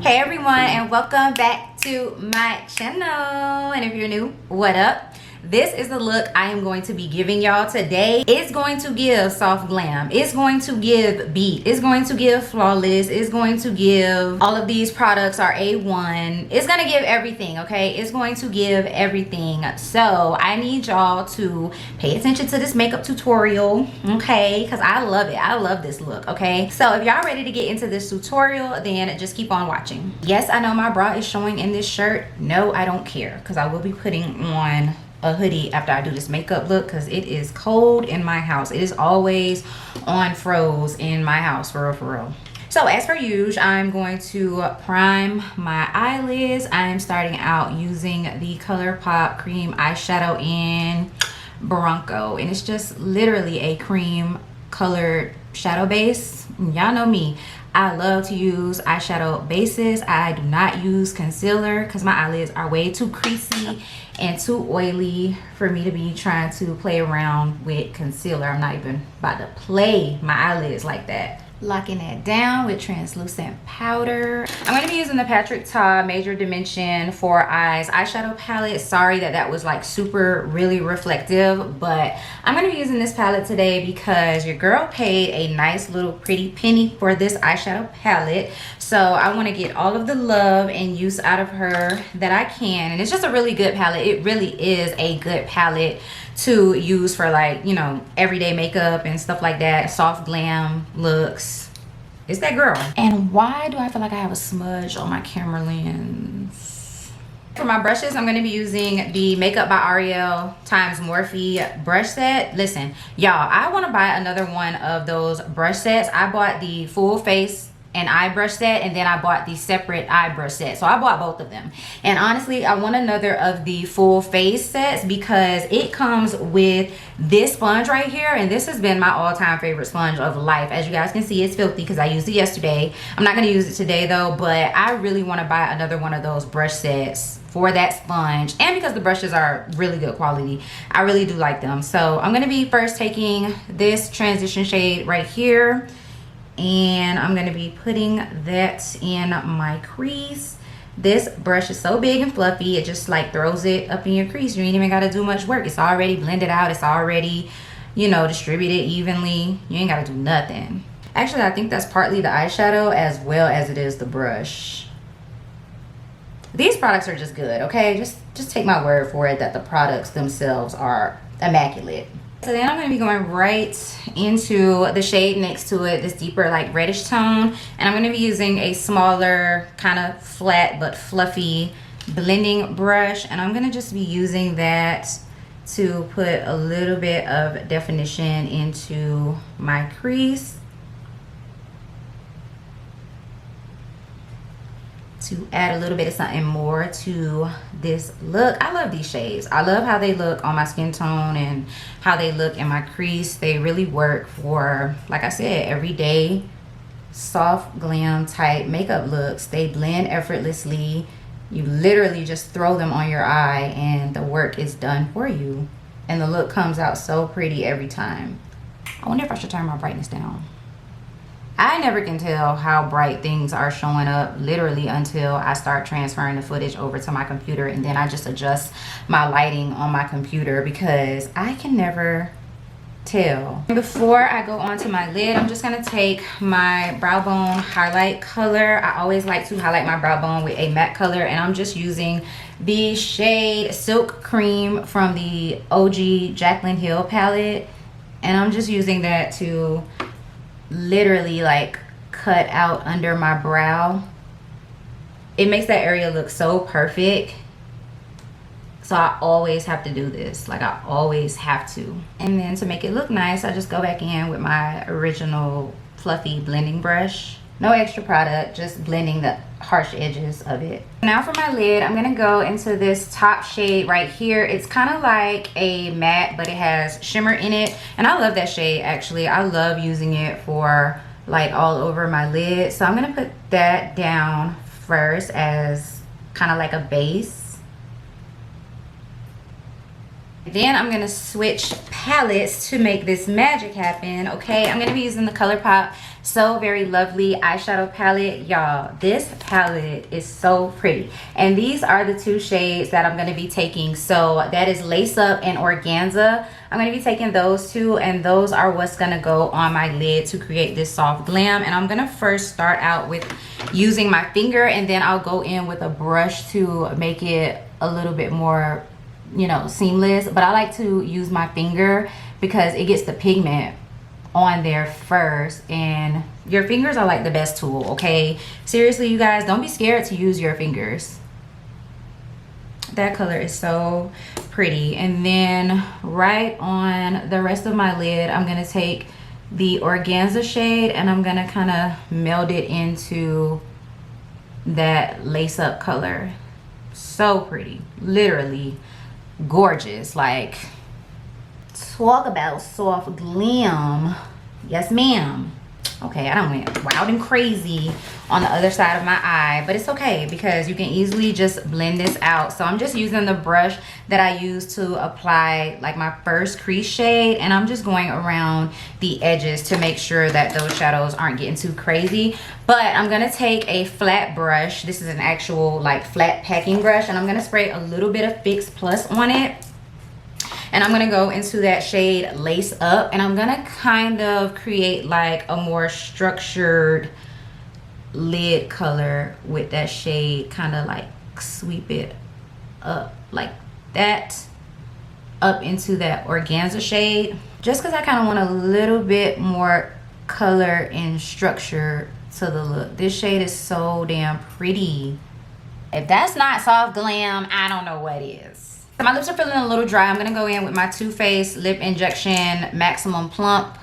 Hey everyone, and welcome back to my channel. And if you're new, what up? This is the look I am going to be giving y'all today. It's going to give soft glam, it's going to give beat, it's going to give flawless, it's going to give all of these products are A1. It's gonna give everything, okay? It's going to give everything. So I need y'all to pay attention to this makeup tutorial, okay? Because I love it. I love this look, okay? So if y'all ready to get into this tutorial, then just keep on watching. Yes, I know my bra is showing in this shirt. No, I don't care, because I will be putting on a hoodie after I do this makeup look, because it is cold in my house. It is always on froze in my house, for real, for real. So as per usual, I'm going to prime my eyelids. I'm starting out using the Colourpop cream eyeshadow in Bronco, and it's just literally a cream colored shadow base. Y'all know me, I love to use eyeshadow bases. I do not use concealer because my eyelids are way too creasy and too oily for me to be trying to play around with concealer. I'm not even about to play my eyelids like that. Locking that down with translucent powder. I'm going to be using the Patrick Ta Major Dimension 4 Eyes eyeshadow palette. Sorry that was like super really reflective, but I'm going to be using this palette today because your girl paid a nice little pretty penny for this eyeshadow palette. So I want to get all of the love and use out of her that I can. And it's just a really good palette. It really is a good palette to use for, like, you know, everyday makeup and stuff like that. Soft glam looks. It's that girl. And why do I feel like I have a smudge on my camera lens? For my brushes, I'm going to be using the Makeup by Ariel times Morphe Brush Set. Listen, y'all, I want to buy another one of those brush sets. I bought the full face and eye brush set, and then I bought the separate eye brush set. So I bought both of them. And honestly, I want another of the full face sets because it comes with this sponge right here, and this has been my all-time favorite sponge of life. As you guys can see, it's filthy because I used it yesterday. I'm not going to use it today though, but I really want to buy another one of those brush sets for that sponge, and because the brushes are really good quality. I really do like them. So I'm going to be first taking this transition shade right here, and I'm going to be putting that in my crease. This brush is so big and fluffy, it just like throws it up in your crease. You ain't even got to do much work. It's already blended out. It's already, you know, distributed evenly. You ain't got to do nothing. Actually, I think that's partly the eyeshadow as well as it is the brush. These products are just good, okay? Just take my word for it that the products themselves are immaculate. So then I'm going to be going right into the shade next to it, this deeper like reddish tone. And I'm going to be using a smaller, kind of flat but fluffy blending brush. And I'm going to just be using that to put a little bit of definition into my crease, to add a little bit of something more to this look. I love these shades. I love how they look on my skin tone and how they look in my crease. They really work for, like I said, everyday soft glam type makeup looks. They blend effortlessly. You literally just throw them on your eye and the work is done for you, and the look comes out so pretty every time. I wonder if I should turn my brightness down. I never can tell how bright things are showing up literally until I start transferring the footage over to my computer, and then I just adjust my lighting on my computer because I can never tell. Before I go on to my lid, I'm just going to take my brow bone highlight color. I always like to highlight my brow bone with a matte color, and I'm just using the shade Silk Cream from the OG Jaclyn Hill palette, and I'm just using that to literally like cut out under my brow. It makes that area look so perfect. So I always have to do this. Like, I always have to. And then to make it look nice, I just go back in with my original fluffy blending brush. No extra product, just blending the harsh edges of it. Now for my lid, I'm gonna go into this top shade right here. It's kind of like a matte, but it has shimmer in it. And I love that shade, actually. I love using it for like all over my lid. So I'm gonna put that down first as kind of like a base. Then I'm gonna switch palettes to make this magic happen. Okay, I'm gonna be using the Colourpop So Very Lovely eyeshadow palette. Y'all, this palette is so pretty, and these are the two shades that I'm gonna be taking. So that is Lace Up and Organza. I'm gonna be taking those two, and those are what's gonna go on my lid to create this soft glam. And I'm gonna first start out with using my finger, and then I'll go in with a brush to make it a little bit more, you know, seamless. But I like to use my finger because it gets the pigment on there first, and your fingers are like the best tool. Okay, seriously, you guys, don't be scared to use your fingers. That color is so pretty. And then right on the rest of my lid, I'm gonna take the Organza shade and I'm gonna kind of meld it into that Lace Up color. So pretty, literally gorgeous. Like, talk about soft glam. Yes ma'am. Okay, I done went wild and crazy on the other side of my eye, but it's okay because you can easily just blend this out. So I'm just using the brush that I use to apply like my first crease shade, and I'm just going around the edges to make sure that those shadows aren't getting too crazy. But I'm gonna take a flat brush. This is an actual like flat packing brush, and I'm gonna spray a little bit of Fix Plus on it. And I'm gonna go into that shade Lace Up, and I'm gonna kind of create like a more structured lid color with that shade. Kind of like sweep it up like that, up into that Organza shade, just because I kind of want a little bit more color and structure to the look. This shade is so damn pretty. If that's not soft glam, I don't know what is. So my lips are feeling a little dry. I'm gonna go in with my Too Faced Lip Injection Maximum Plump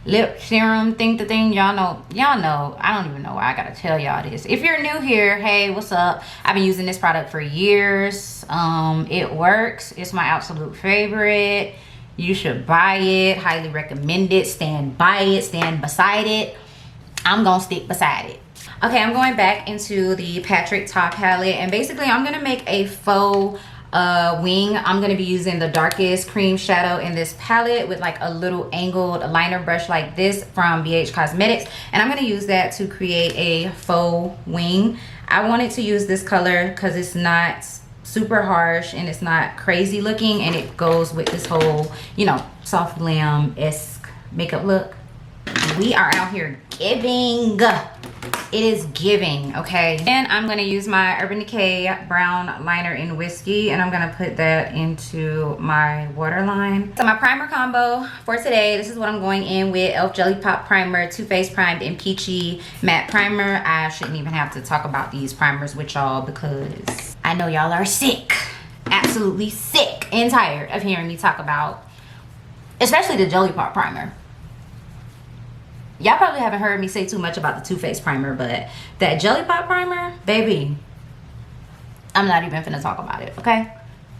lip serum thing. Y'all know, I don't even know why I gotta tell y'all this. If you're new here, hey, what's up? I've been using this product for years. It works. It's my absolute favorite. You should buy it. Highly recommend it. Stand by it. Stand beside it. I'm gonna stick beside it. Okay, I'm going back into the Patrick Top palette, and basically I'm gonna make a faux wing. I'm gonna be using the darkest cream shadow in this palette with like a little angled liner brush like this from BH Cosmetics, and I'm gonna use that to create a faux wing. I wanted to use this color because it's not super harsh and it's not crazy looking, and it goes with this whole, you know, soft glam-esque makeup look. We are out here giving. It is giving, okay? And I'm gonna use my Urban Decay brown liner in Whiskey, and I'm gonna put that into my waterline. So my primer combo for today, this is what I'm going in with: e.l.f. Jelly Pop Primer, Too Faced Primed and Peachy Matte Primer. I shouldn't even have to talk about these primers with y'all because I know y'all are sick, absolutely sick and tired of hearing me talk about, especially the Jelly Pop Primer. Y'all probably haven't heard me say too much about the Too Faced primer, but that Jelly Pop primer, baby, I'm not even finna talk about it, okay?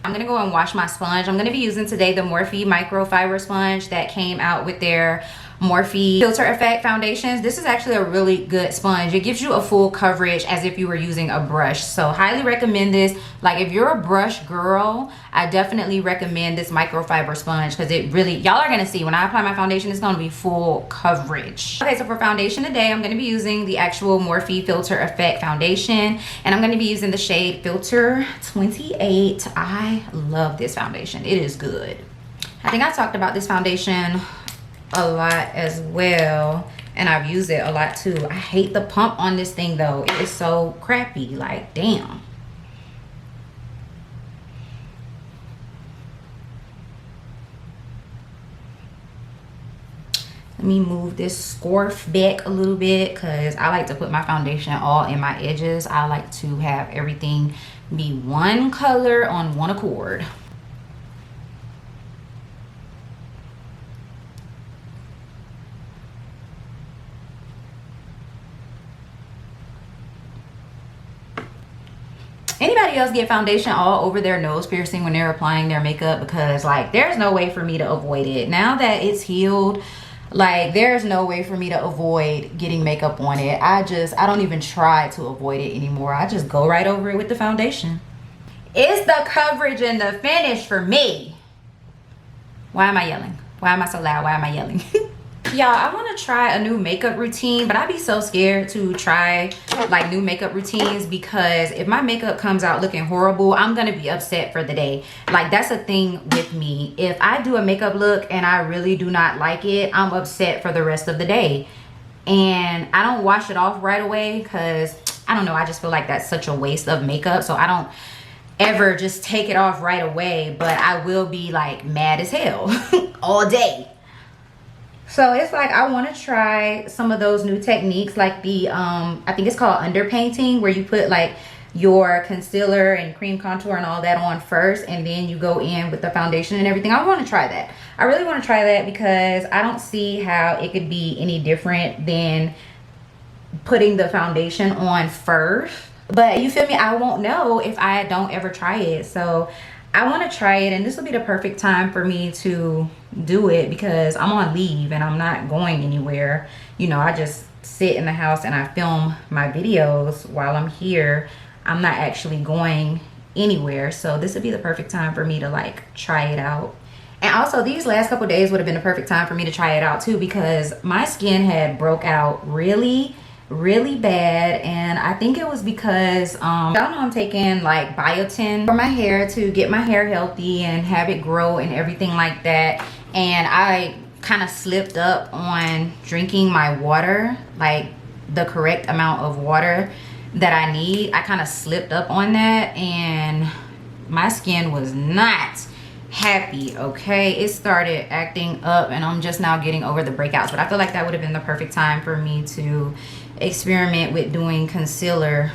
I'm gonna go and wash my sponge. I'm gonna be using today the Morphe Microfiber sponge that came out with their Morphe Filter Effect foundations. This is actually a really good sponge. It gives you a full coverage as if you were using a brush. So highly recommend this. Like, if you're a brush girl, I definitely recommend this microfiber sponge because it really, y'all are gonna see when I apply my foundation, it's gonna be full coverage. Okay, so for foundation today, I'm gonna be using the actual Morphe Filter Effect foundation, and I'm gonna be using the shade Filter 28. I love this foundation. It is good. I think I talked about this foundation a lot as well, and I've used it a lot too. I hate the pump on this thing though. It is so crappy, like damn. Let me move this scarf back a little bit because I like to put my foundation all in my edges. I like to have everything be one color on one accord. Anybody else get foundation all over their nose piercing when they're applying their makeup? Because like there's no way for me to avoid it. Now that it's healed, like there's no way for me to avoid getting makeup on it. I don't even try to avoid it anymore. I just go right over it with the foundation. It's the coverage and the finish for me. Why am I yelling? Why am I so loud? Why am I yelling? Y'all, I want to try a new makeup routine, but I be so scared to try like new makeup routines because if my makeup comes out looking horrible, I'm gonna be upset for the day. Like, that's a thing with me. If I do a makeup look and I really do not like it, I'm upset for the rest of the day. And I don't wash it off right away because I don't know, I just feel like that's such a waste of makeup. So I don't ever just take it off right away, but I will be like mad as hell all day. So it's like I want to try some of those new techniques, like the I think it's called underpainting, where you put like your concealer and cream contour and all that on first, and then you go in with the foundation and everything. I want to try that. I really want to try that because I don't see how it could be any different than putting the foundation on first. But you feel me, I won't know if I don't ever try it. So I want to try it, and this will be the perfect time for me to do it because I'm on leave and I'm not going anywhere. You know, I just sit in the house and I film my videos while I'm here. I'm not actually going anywhere, so this would be the perfect time for me to like try it out. And also these last couple days would have been the perfect time for me to try it out too, because my skin had broke out really bad, and I think it was because y'all know I'm taking like biotin for my hair to get my hair healthy and have it grow and everything like that. And I kind of slipped up on drinking my water, like the correct amount of water that I need. I kind of slipped up on that, and my skin was not happy. Okay, it started acting up, and I'm just now getting over the breakouts. But I feel like that would have been the perfect time for me to experiment with doing concealer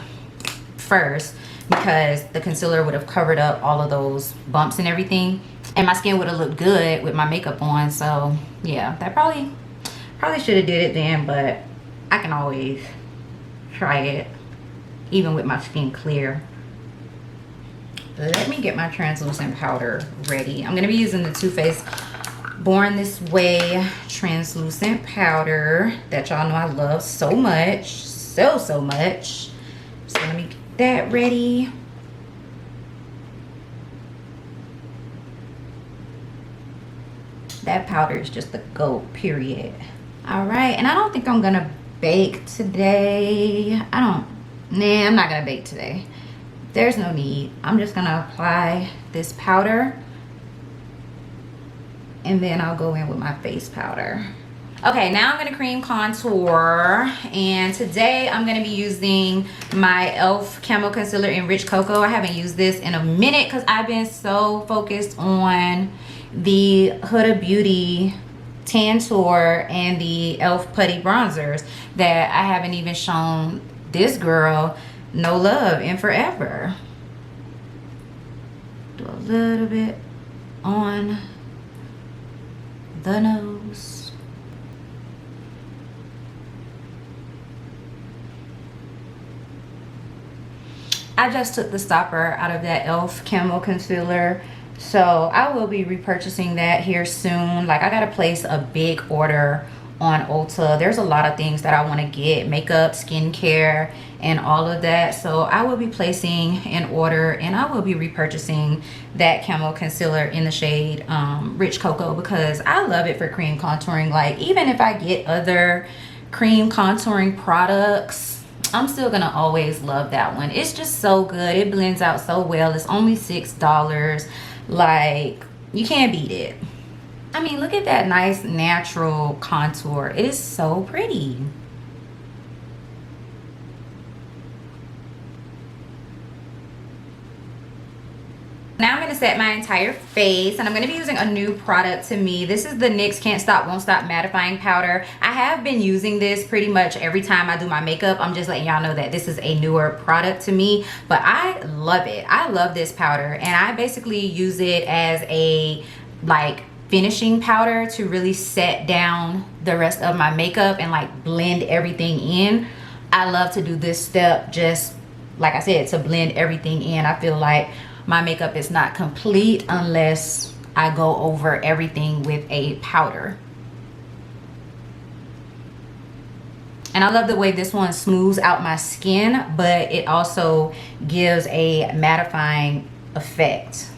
first, because the concealer would have covered up all of those bumps and everything, and my skin would have looked good with my makeup on. So yeah, that probably should have did it then, but I can always try it even with my skin clear. Let me get my translucent powder ready. I'm gonna be using the Too Faced Born This Way translucent powder that y'all know I love so much, so much. So let me get that ready. That powder is just the GOAT, period. All right, and I don't think I'm gonna bake today. I'm not gonna bake today. There's no need. I'm just gonna apply this powder, and then I'll go in with my face powder. Okay, now I'm gonna cream contour, and today I'm gonna be using my e.l.f. Camo Concealer in Rich Cocoa. I haven't used this in a minute because I've been so focused on the Huda Beauty Tantour and the e.l.f. Putty Bronzers that I haven't even shown this girl no love in forever. Do a little bit on the nose. I just took the stopper out of that e.l.f. Camo Concealer, so I will be repurchasing that here soon. Like, I gotta place a big order on Ulta. There's a lot of things that I want to get, makeup, skincare, and all of that. So I will be placing an order, and I will be repurchasing that Camo Concealer in the shade Rich Cocoa, because I love it for cream contouring. Like, even if I get other cream contouring products, I'm still gonna always love that one. It's just so good. It blends out so well. It's only $6. Like, you can't beat it. I mean, look at that nice natural contour. It is so pretty. Now I'm going to set my entire face, and I'm going to be using a new product to me. This is the NYX Can't Stop Won't Stop Mattifying Powder. I have been using this pretty much every time I do my makeup. I'm just letting y'all know that this is a newer product to me, but I love it. I love this powder, and I basically use it as a like finishing powder to really set down the rest of my makeup and like blend everything in. I love to do this step, just like I said, to blend everything in. I feel like my makeup is not complete unless I go over everything with a powder. And I love the way this one smooths out my skin, but it also gives a mattifying effect.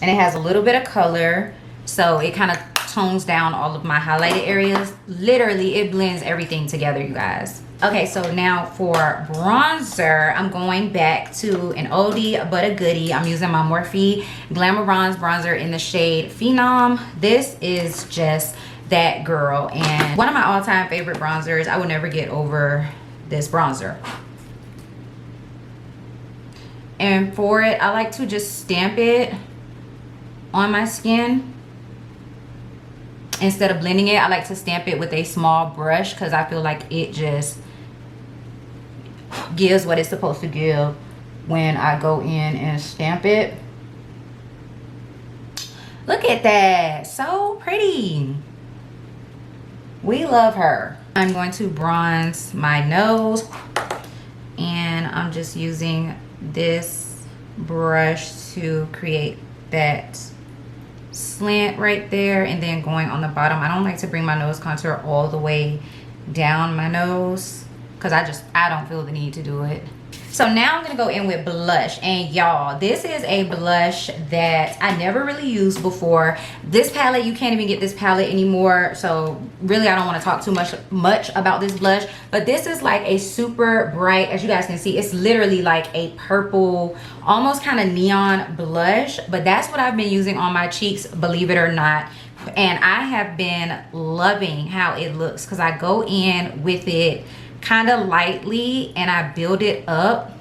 And it has a little bit of color, so it kind of tones down all of my highlighted areas. Literally, it blends everything together, you guys. Okay, so now for bronzer, I'm going back to an oldie but a goodie. I'm using my Morphe Glamour Bronze Bronzer in the shade Phenom. This is just that girl, and one of my all-time favorite bronzers. I will never get over this bronzer. And for it, I like to just stamp it on my skin. Instead of blending it, I like to stamp it with a small brush because I feel like it just gives what it's supposed to give when I go in and stamp it. Look at that, so pretty. We love her. I'm going to bronze my nose, and I'm just using this brush to create that slant right there, and then going on the bottom. I don't like to bring my nose contour all the way down my nose because I don't feel the need to do it. So now I'm gonna go in with blush, and y'all, this is a blush that I never really used before. This palette, you can't even get this palette anymore, so really I don't want to talk too much about this blush. But this is like a super bright, as you guys can see, it's literally like a purple, almost kind of neon blush. But that's what I've been using on my cheeks, believe it or not. And I have been loving how it looks because I go in with it kind of lightly and I build it up,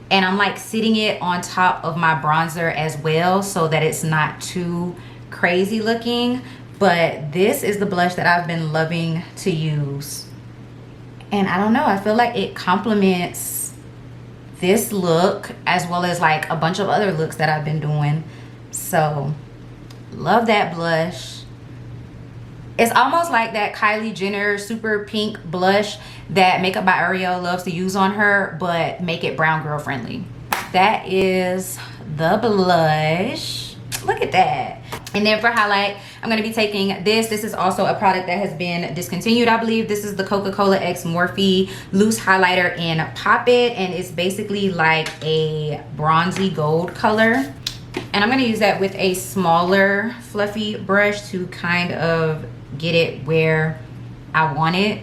and I'm like sitting it on top of my bronzer as well so that it's not too crazy looking. But this is the blush that I've been loving to use, and I don't know, I feel like it complements this look as well as like a bunch of other looks that I've been doing. So love that blush. It's almost like that Kylie Jenner super pink blush that Makeup by Ariel loves to use on her, but make it brown girl friendly. That is the blush. Look at that. And then for highlight, I'm going to be taking this. This is also a product that has been discontinued, I believe. This is the Coca-Cola X Morphe Loose Highlighter in Pop It, and it's basically like a bronzy gold color. And I'm going to use that with a smaller fluffy brush to kind of get it where I want it.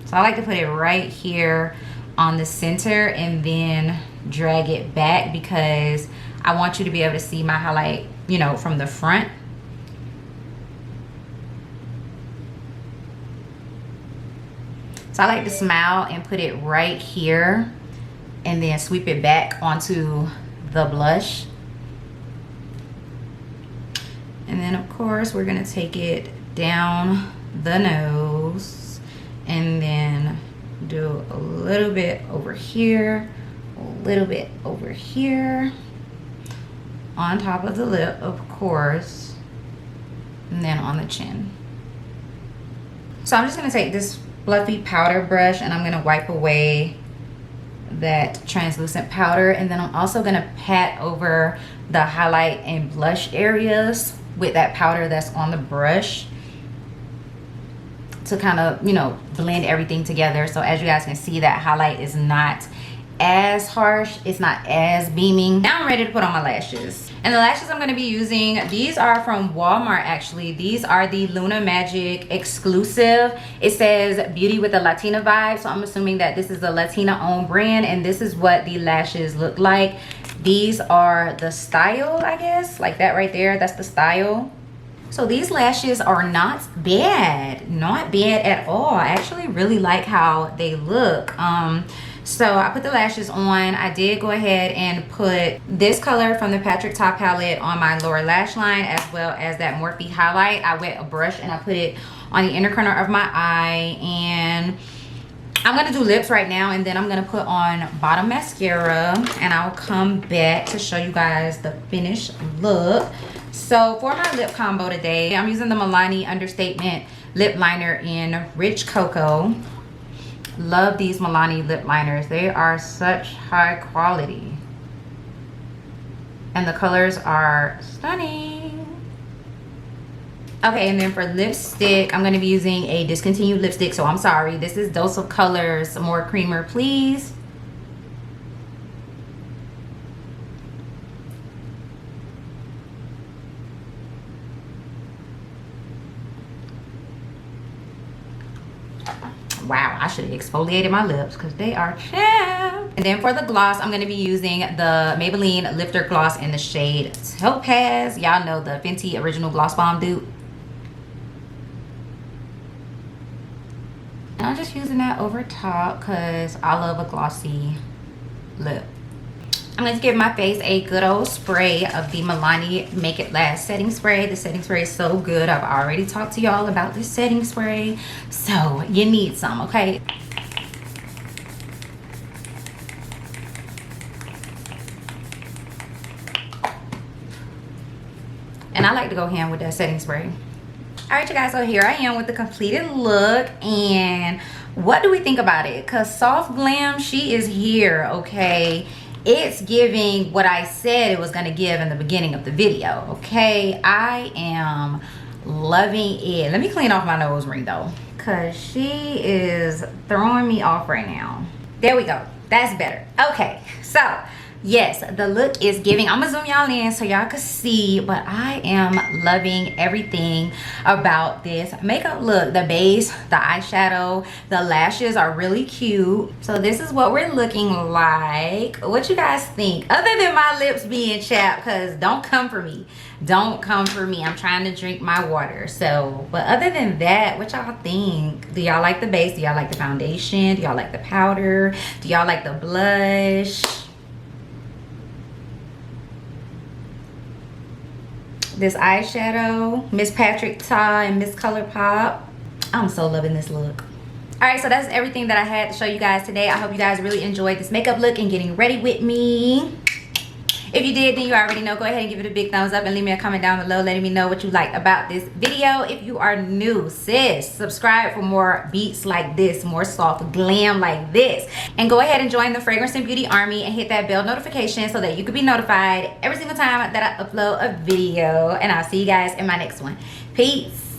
So I like to put it right here on the center and then drag it back because I want you to be able to see my highlight, you know, from the front. So I like to smile and put it right here and then sweep it back onto the blush. And then of course we're gonna take it down the nose and then do a little bit over here, a little bit over here, on top of the lip, of course, and then on the chin. So I'm just gonna take this fluffy powder brush and I'm gonna wipe away that translucent powder, and then I'm also gonna pat over the highlight and blush areas with that powder that's on the brush to kind of, you know, blend everything together. So as you guys can see, that highlight is not as harsh, it's not as beaming. Now I'm ready to put on my lashes, and the lashes I'm going to be using, these are from Walmart actually. These are the Luna Magic exclusive. It says beauty with a Latina vibe, so I'm assuming that this is a Latina owned brand, and this is what the lashes look like. These are the style, I guess, like that right there, that's the style. So these lashes are not bad at all. I actually really like how they look. So I put the lashes on. I did go ahead and put this color from the Patrick Ta palette on my lower lash line, as well as that Morphe highlight. I wet a brush and I put it on the inner corner of my eye, and I'm gonna do lips right now, and then I'm gonna put on bottom mascara, and I'll come back to show you guys the finished look. So for my lip combo today, I'm using the Milani Understatement lip liner in Rich Cocoa. Love these Milani lip liners. They are such high quality, and the colors are stunning. Okay, and then for lipstick, I'm going to be using a discontinued lipstick, so I'm sorry. This is Dose of Colors More Creamer Please. Wow, I should have exfoliated my lips because they are chapped. And then for the gloss, I'm going to be using the Maybelline Lifter Gloss in the shade Topaz. Y'all know the Fenty Original Gloss Bomb dupe. And I'm just using that over top because I love a glossy lip. I'm going to give my face a good old spray of the Milani Make It Last setting spray. The setting spray is so good. I've already talked to y'all about this setting spray. So you need some, okay? And I like to go hand with that setting spray. All right, you guys, so here I am with the completed look. And what do we think about it? Because Soft Glam, she is here, okay? It's giving what I said it was going to give in the beginning of the video, okay? I am loving it. Let me clean off my nose ring though, because she is throwing me off right now. There we go. That's better. Okay, so yes, the look is giving. I'm gonna zoom y'all in so y'all can see, but I am loving everything about this makeup look. The base, the eyeshadow, the lashes are really cute. So this is what we're looking like. What you guys think? Other than my lips being chapped, because don't come for me. Don't come for me. I'm trying to drink my water. So, but other than that, what y'all think? Do y'all like the base? Do y'all like the foundation? Do y'all like the powder? Do y'all like the blush? This eyeshadow, Miss Patrick Ta and Miss Colourpop. I'm so loving this look. All right, so that's everything that I had to show you guys today. I hope you guys really enjoyed this makeup look and getting ready with me. If you did, then you already know, go ahead and give it a big thumbs up and leave me a comment down below letting me know what you like about this video. If you are new, sis, subscribe for more beats like this, more soft glam like this. And go ahead and join the Fragrance and Beauty Army and hit that bell notification so that you can be notified every single time that I upload a video. And I'll see you guys in my next one. Peace.